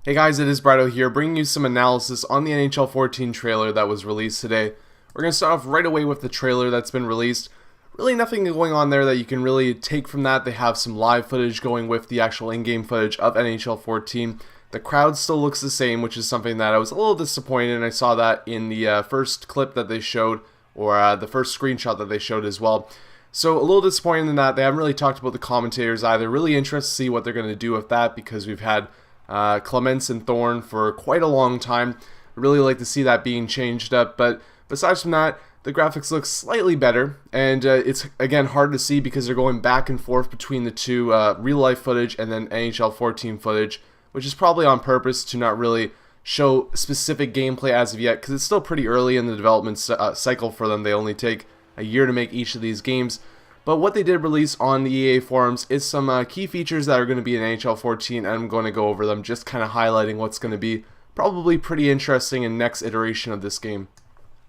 Hey guys, it is Brido here, bringing you some analysis on the NHL 14 trailer that was released today. We're going to start off right away with the trailer that's been released. Really nothing going on there that you can really take from that. They have some live footage going with the actual in-game footage of NHL 14. The crowd still looks the same, which is something that I was a little disappointed in. I saw that in the first clip that they showed, or the first screenshot that they showed as well. So a little disappointed in that. They haven't really talked about the commentators either. Really interested to see what they're going to do with that, because we've had Clements and Thorne for quite a long time. I'd really like to see that being changed up, but besides from that, the graphics look slightly better, and it's again hard to see because they're going back and forth between the two real life footage and then NHL 14 footage, which is probably on purpose to not really show specific gameplay as of yet, because it's still pretty early in the development cycle for them. They only take a year to make each of these games. But what they did release on the EA forums is some key features that are going to be in NHL 14, and I'm going to go over them, just kind of highlighting what's going to be probably pretty interesting in next iteration of this game.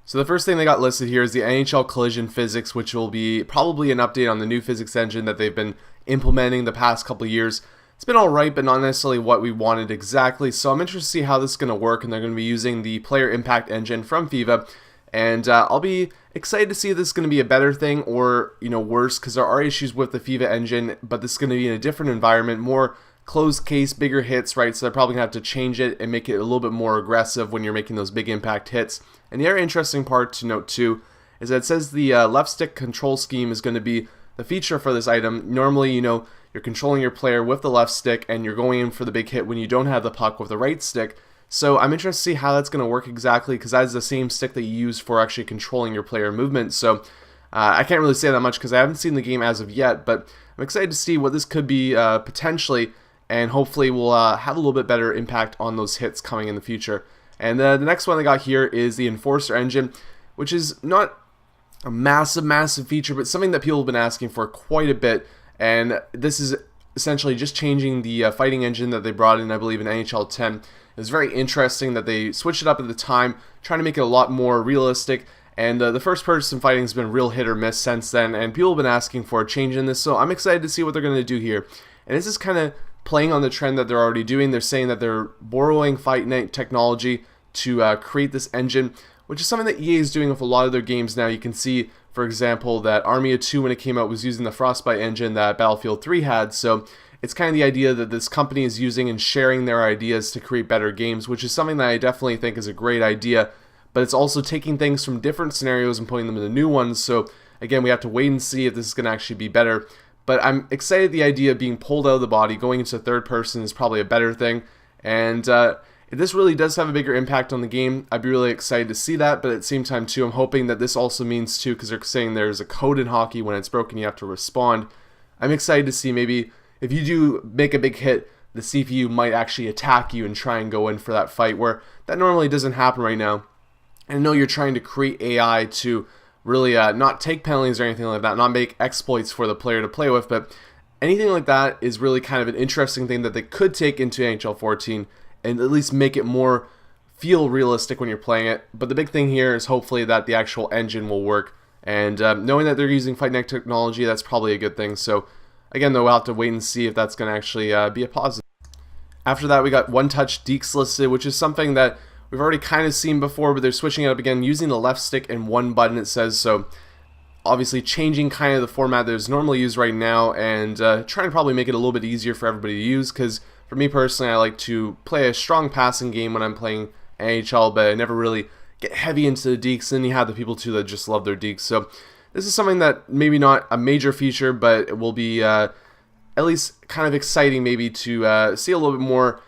So the first thing they got listed here is the NHL collision physics, which will be probably an update on the new physics engine that they've been implementing the past couple of years. It's been alright, but not necessarily what we wanted exactly, so I'm interested to see how this is going to work, and they're going to be using the player impact engine from FIFA. And I'll be excited to see if this is going to be a better thing or, worse, because there are issues with the FIFA engine, but this is going to be in a different environment, more closed case, bigger hits, right? So they're probably going to have to change it and make it a little bit more aggressive when you're making those big impact hits. And the other interesting part to note too is that it says the left stick control scheme is going to be the feature for this item. Normally, you're controlling your player with the left stick and you're going in for the big hit when you don't have the puck with the right stick. So I'm interested to see how that's going to work exactly, because that is the same stick that you use for actually controlling your player movement. So I can't really say that much because I haven't seen the game as of yet, but I'm excited to see what this could be potentially, and hopefully we'll have a little bit better impact on those hits coming in the future. And the next one I got here is the Enforcer engine, which is not a massive feature, but something that people have been asking for quite a bit. And this is essentially just changing the fighting engine that they brought in, I believe, in NHL 10. It was very interesting that they switched it up at the time, trying to make it a lot more realistic, and the first person fighting has been real hit or miss since then, and people have been asking for a change in this, so I'm excited to see what they're going to do here. And this is kind of playing on the trend that they're already doing. They're saying that they're borrowing Fight Night technology to create this engine, which is something that EA is doing with a lot of their games now. You can see, for example, that Army of 2, when it came out, was using the Frostbite engine that Battlefield 3 had, so it's kind of the idea that this company is using and sharing their ideas to create better games, which is something that I definitely think is a great idea, but it's also taking things from different scenarios and putting them into new ones. So again, we have to wait and see if this is going to actually be better, but I'm excited the idea of being pulled out of the body, going into third person is probably a better thing, and if this really does have a bigger impact on the game, I'd be really excited to see that, but at the same time too, I'm hoping that this also means too, because they're saying there's a code in hockey, when it's broken you have to respond. I'm excited to see maybe if you do make a big hit, the CPU might actually attack you and try and go in for that fight, where that normally doesn't happen right now. And I know you're trying to create AI to really not take penalties or anything like that, not make exploits for the player to play with, but anything like that is really kind of an interesting thing that they could take into NHL 14 and at least make it more feel realistic when you're playing it. But the big thing here is hopefully that the actual engine will work, and knowing that they're using Fight Night technology, that's probably a good thing. So again, though, we'll have to wait and see if that's going to actually be a positive. After that, we got one-touch deeks listed, which is something that we've already kind of seen before, but they're switching it up again, using the left stick and one button, it says. So obviously changing kind of the format that is normally used right now, and trying to probably make it a little bit easier for everybody to use, because for me personally, I like to play a strong passing game when I'm playing NHL, but I never really get heavy into the deeks, and you have the people too that just love their deeks. So this is something that maybe not a major feature, but it will be at least kind of exciting maybe to see a little bit more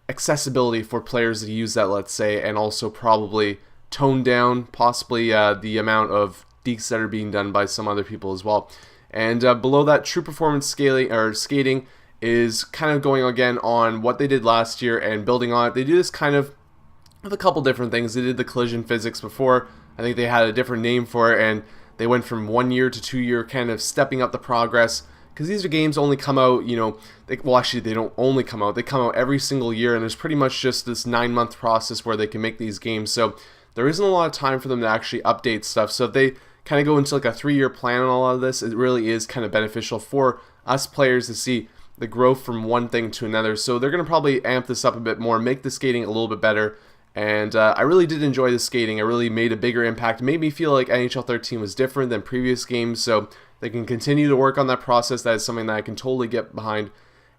accessibility for players that use that, let's say, and also probably tone down possibly the amount of deeks that are being done by some other people as well. And below that, true performance scaling or skating is kind of going again on what they did last year and building on it. They do this kind of with a couple different things. They did the collision physics before. I think they had a different name for it, and they went from 1 year to 2 year, kind of stepping up the progress, because these are games only come out, well, actually they don't only come out, they come out every single year, and there's pretty much just this 9-month process where they can make these games. So there isn't a lot of time for them to actually update stuff. So if they kind of go into like a 3-year plan on all of this, it really is kind of beneficial for us players to see the growth from one thing to another. So they're going to probably amp this up a bit more, make the skating a little bit better. And I really did enjoy the skating. It really made a bigger impact. It made me feel like NHL 13 was different than previous games. So they can continue to work on that process. That is something that I can totally get behind.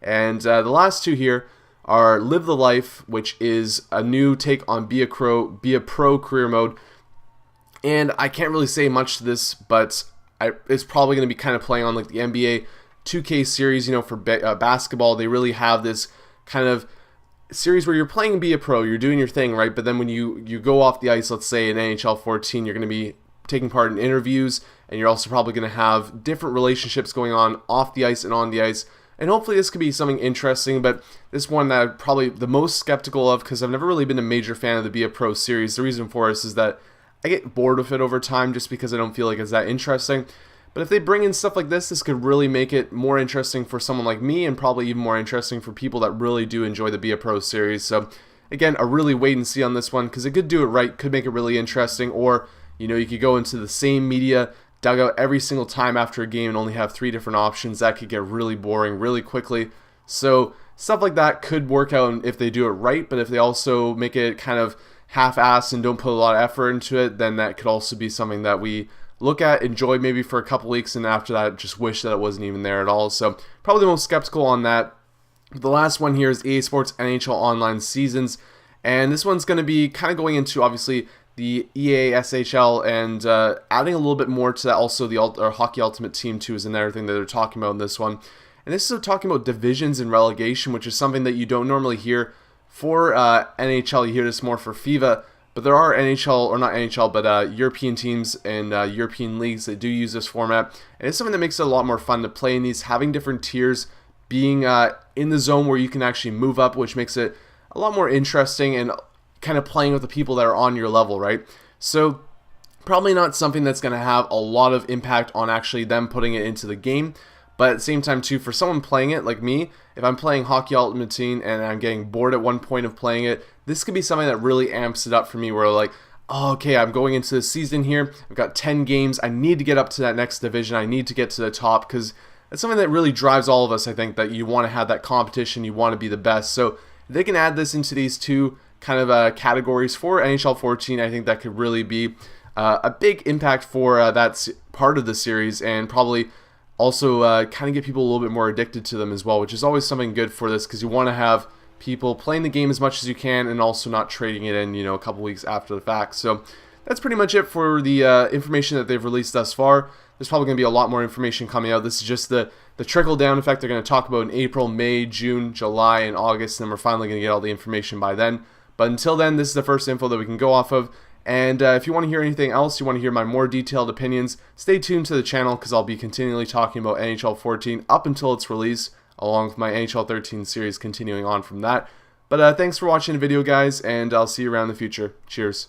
And the last two here are Live the Life, which is a new take on Be a Pro career mode. And I can't really say much to this, but it's probably going to be kind of playing on like the NBA 2K series, for basketball. They really have this kind of series where you're playing and Be a Pro, you're doing your thing, right? But then when you go off the ice, let's say in NHL 14, you're going to be taking part in interviews, and you're also probably going to have different relationships going on off the ice and on the ice. And hopefully this could be something interesting, but this one that I'm probably the most skeptical of, because I've never really been a major fan of the Be a Pro series. The reason for this is that I get bored with it over time just because I don't feel like it's that interesting. But if they bring in stuff like this could really make it more interesting for someone like me, and probably even more interesting for people that really do enjoy the Be a Pro series. So again, a really wait and see on this one, because it could do it right, could make it really interesting, or you could go into the same media dugout every single time after a game and only have 3 different options. That could get really boring really quickly. So stuff like that could work out if they do it right, but if they also make it kind of half-assed and don't put a lot of effort into it, then that could also be something that we look at, enjoy maybe for a couple weeks, and after that just wish that it wasn't even there at all. So probably the most skeptical on that. The last one here is EA Sports NHL Online Seasons, and this one's going to be kind of going into obviously the EA SHL and adding a little bit more to that. Also the Hockey Ultimate Team 2 is another thing that they're talking about in this one. And this is talking about divisions and relegation, which is something that you don't normally hear for NHL. You hear this more for FIFA, but there are NHL, or not NHL, but European teams and European leagues that do use this format. And it's something that makes it a lot more fun to play in these, having different tiers, being in the zone where you can actually move up, which makes it a lot more interesting and kind of playing with the people that are on your level, right? So probably not something that's going to have a lot of impact on actually them putting it into the game. But at the same time too, for someone playing it like me, if I'm playing Hockey Ultimate Team and I'm getting bored at one point of playing it, this could be something that really amps it up for me, where like, oh, okay, I'm going into the season here, I've got 10 games, I need to get up to that next division, I need to get to the top, because it's something that really drives all of us, I think, that you want to have that competition, you want to be the best. So if they can add this into these two kind of categories for NHL 14, I think that could really be a big impact for that part of the series, and probably also kind of get people a little bit more addicted to them as well, which is always something good for this, because you want to have people playing the game as much as you can and also not trading it in, a couple weeks after the fact. So that's pretty much it for the information that they've released thus far. There's probably going to be a lot more information coming out. This is just the trickle-down effect they're going to talk about in April, May, June, July, and August, and then we're finally going to get all the information by then. But until then, this is the first info that we can go off of. And if you want to hear anything else, you want to hear my more detailed opinions, stay tuned to the channel, because I'll be continually talking about NHL 14 up until its release, along with my NHL 13 series continuing on from that. But thanks for watching the video, guys, and I'll see you around in the future. Cheers.